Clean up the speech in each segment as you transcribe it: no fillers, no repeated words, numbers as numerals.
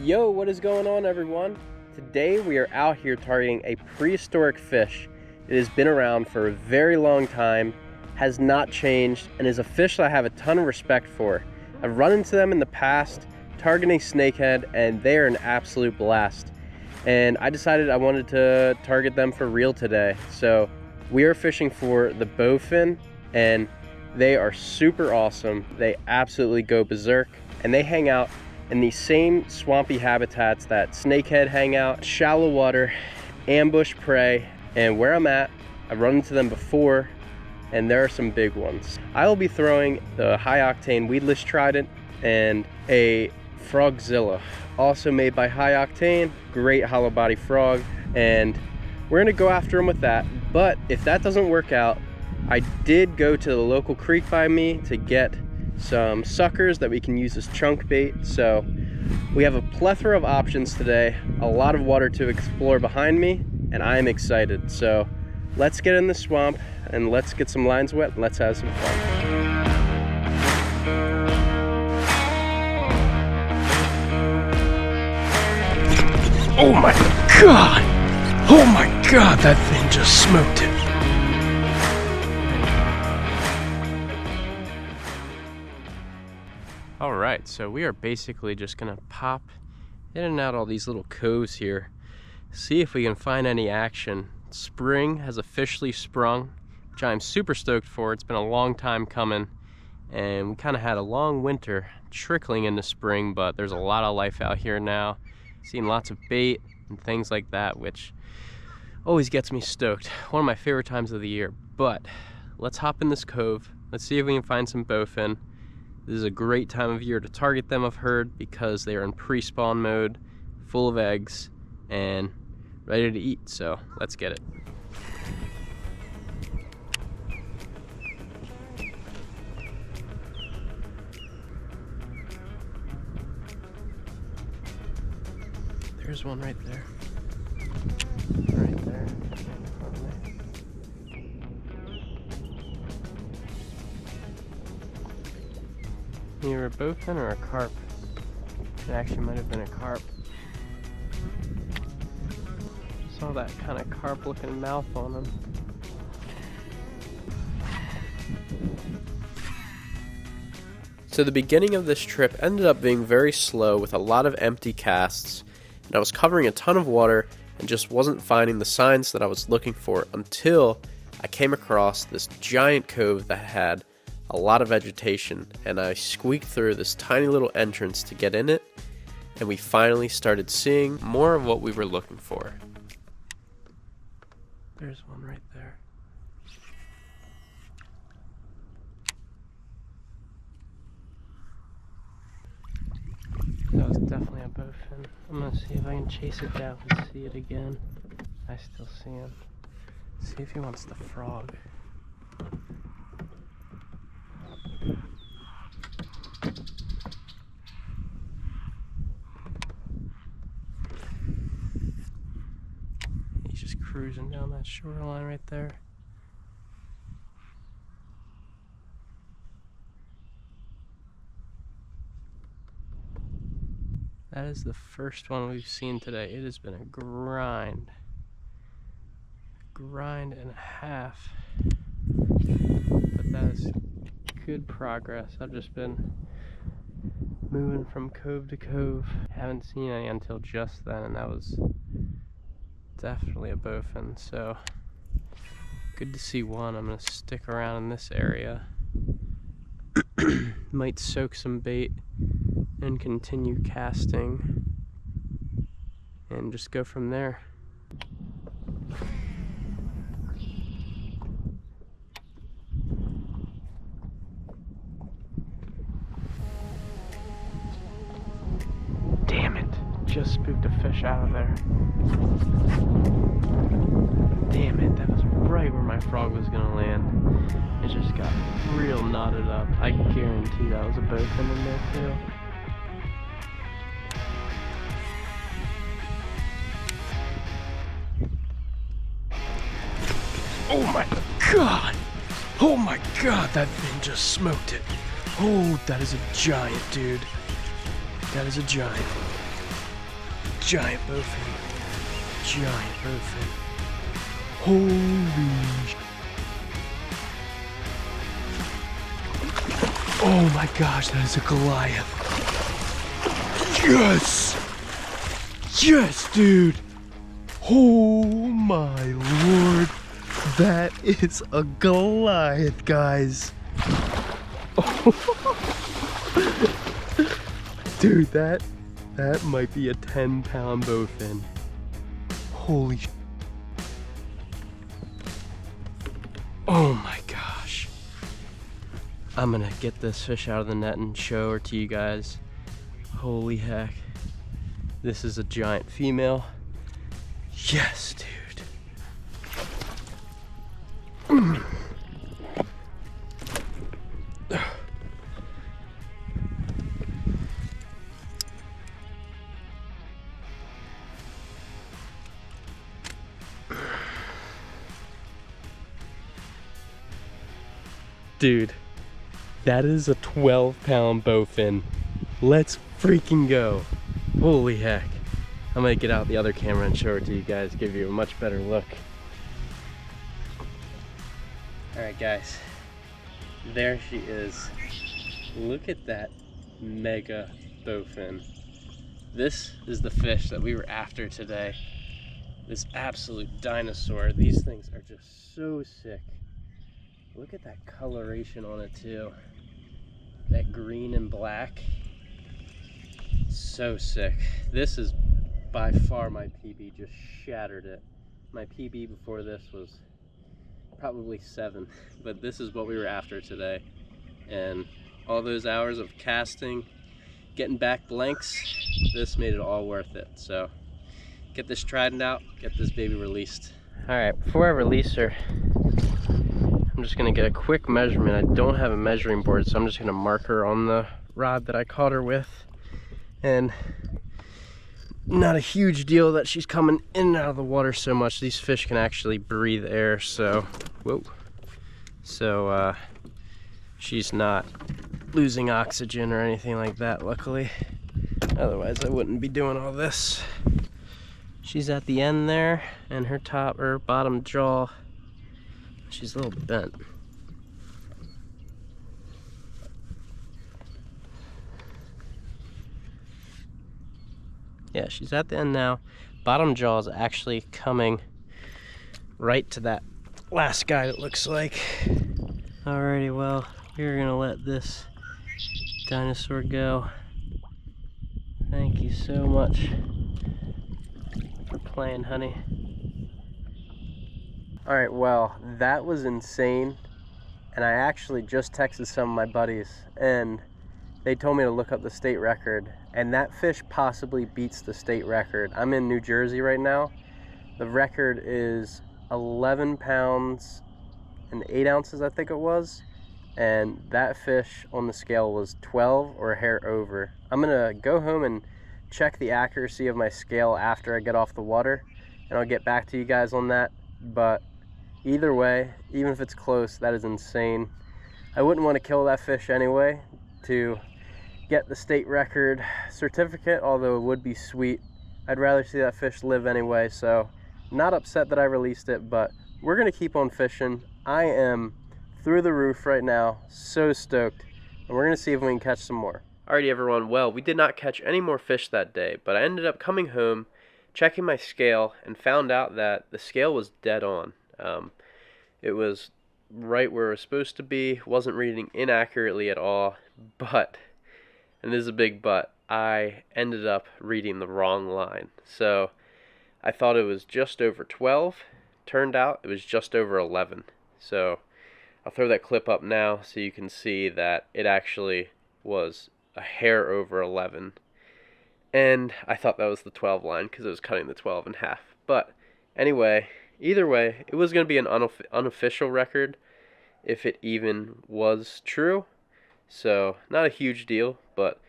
Yo, what is going on, everyone? Today we are out here targeting a prehistoric fish. It has been around for a very long time, has not changed, and is a fish that I have a ton of respect for. I've run into them in the past targeting snakehead, and they are an absolute blast. And I decided I wanted to target them for real today. So we are fishing for the Bowfin, and they are super awesome. They absolutely go berserk, and they hang out in the same swampy habitats that snakehead hang out, shallow water, ambush prey, and where I'm at, I've run into them before, and there are some big ones. I will be throwing the high octane weedless trident and a frogzilla, also made by High Octane, great hollow body frog, and we're gonna go after them with that. But if that doesn't work out, I did go to the local creek by me to get some suckers that we can use as chunk bait. So we have a plethora of options today, a lot of water to explore behind me, and I am excited. So let's get in the swamp and let's get some lines wet and let's have some fun. Oh my god! Oh my god, that thing just smoked it. Alright, so we are basically just gonna pop in and out all these little coves here, see if we can find any action. Spring has officially sprung, which I'm super stoked for. It's been a long time coming, and we kind of had a long winter trickling into spring, but there's a lot of life out here now. Seeing lots of bait and things like that, which always gets me stoked. One of my favorite times of the year. But let's hop in this cove. Let's see if we can find some bowfin. This is a great time of year to target them, I've heard, because they are in pre-spawn mode, full of eggs, and ready to eat. So let's get it. There's one right there. Right there. Either a bowfin or a carp. It actually might have been a carp. Saw that kind of carp looking mouth on him. So the beginning of this trip ended up being very slow with a lot of empty casts, and I was covering a ton of water and just wasn't finding the signs that I was looking for until I came across this giant cove that had a lot of vegetation, and I squeaked through this tiny little entrance to get in it, and we finally started seeing more of what we were looking for. There's one right there. That was definitely a bowfin. I'm gonna see if I can chase it down and see it again. I still see him. See if he wants the frog. He's just cruising down that shoreline right there. That is the first one we've seen today. It has been a grind and a half, but that is good progress. I've just been moving from cove to cove. Haven't seen any until just then, and that was definitely a bowfin. So good to see one. I'm gonna stick around in this area. Might soak some bait and continue casting and just go from there. Damn it, just spooked a fish out of there. Damn it, that was right where my frog was gonna land. It just got real knotted up. I guarantee that was a bowfin in there too. Oh my god! Oh my god, that thing just smoked it. Oh, that is a giant, dude. That is a giant. Giant bowfin. Giant bowfin. Holy sh... Oh my gosh, that is a Goliath. Yes! Yes, dude! Oh my lord. That is a Goliath, guys. Dude, that might be a 10-pound bowfin. Holy sh... Oh my gosh. I'm gonna get this fish out of the net and show her to you guys. Holy heck. This is a giant female. Yes, dude. Dude, that is a 12-pound bowfin. Let's freaking go. Holy heck. I'm gonna get out the other camera and show it to you guys, give you a much better look. Alright guys, there she is. Look at that mega bowfin. This is the fish that we were after today. This absolute dinosaur. These things are just so sick. Look at that coloration on it too. That green and black. So sick. This is by far my PB, just shattered it. My PB before this was probably 7, but this is what we were after today. And all those hours of casting, getting back blanks, this made it all worth it. So get this trident out, get this baby released. All right, before I release her, I'm just gonna get a quick measurement. I don't have a measuring board, so I'm just gonna mark her on the rod that I caught her with. And not a huge deal that she's coming in and out of the water so much. These fish can actually breathe air, so whoa. So she's not losing oxygen or anything like that, luckily. Otherwise I wouldn't be doing all this. She's at the end there, and her top or bottom jaw, she's a little bent. Yeah, she's at the end now. Bottom jaw is actually coming right to that last guy, it looks like. Alrighty, well, we're gonna let this dinosaur go. Thank you so much for playing, honey. Alright, well, that was insane. And I actually just texted some of my buddies, and they told me to look up the state record, and that fish possibly beats the state record. I'm in New Jersey right now. The record is 11 pounds and 8 ounces, I think it was, and that fish on the scale was 12 or a hair over. I'm gonna go home and check the accuracy of my scale after I get off the water, and I'll get back to you guys on that. But either way, even if it's close, that is insane. I wouldn't want to kill that fish anyway to get the state record certificate, although it would be sweet. I'd rather see that fish live anyway, so not upset that I released it, but we're gonna keep on fishing. I am through the roof right now, so stoked, and we're gonna see if we can catch some more. Alrighty everyone, well, we did not catch any more fish that day, but I ended up coming home, checking my scale, and found out that the scale was dead on. It was right where it was supposed to be, wasn't reading inaccurately at all, but, and this is a big but, I ended up reading the wrong line. So I thought it was just over 12, turned out it was just over 11. So I'll throw that clip up now so you can see that it actually was a hair over 11. And I thought that was the 12 line because it was cutting the 12 in half. But anyway, either way, it was going to be an unofficial record if it even was true. So not a huge deal, but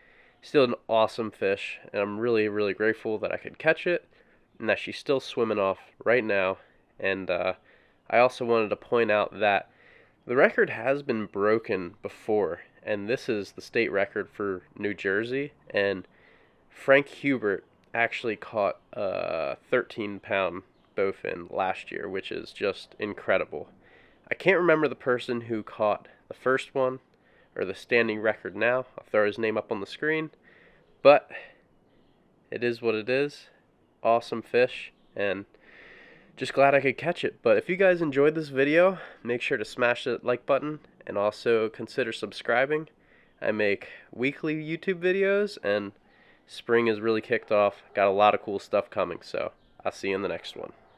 still an awesome fish. And I'm really, really grateful that I could catch it and that she's still swimming off right now. And I also wanted to point out that the record has been broken before. And this is the state record for New Jersey. And Frank Hubert actually caught a 13-pound bowfin last year, which is just incredible. I can't remember the person who caught the first one, or the standing record now. I'll throw his name up on the screen. But it is what it is. Awesome fish, and just glad I could catch it. But if you guys enjoyed this video, make sure to smash that like button, and also consider subscribing. I make weekly YouTube videos, and spring is really kicked off. Got a lot of cool stuff coming, so I'll see you in the next one.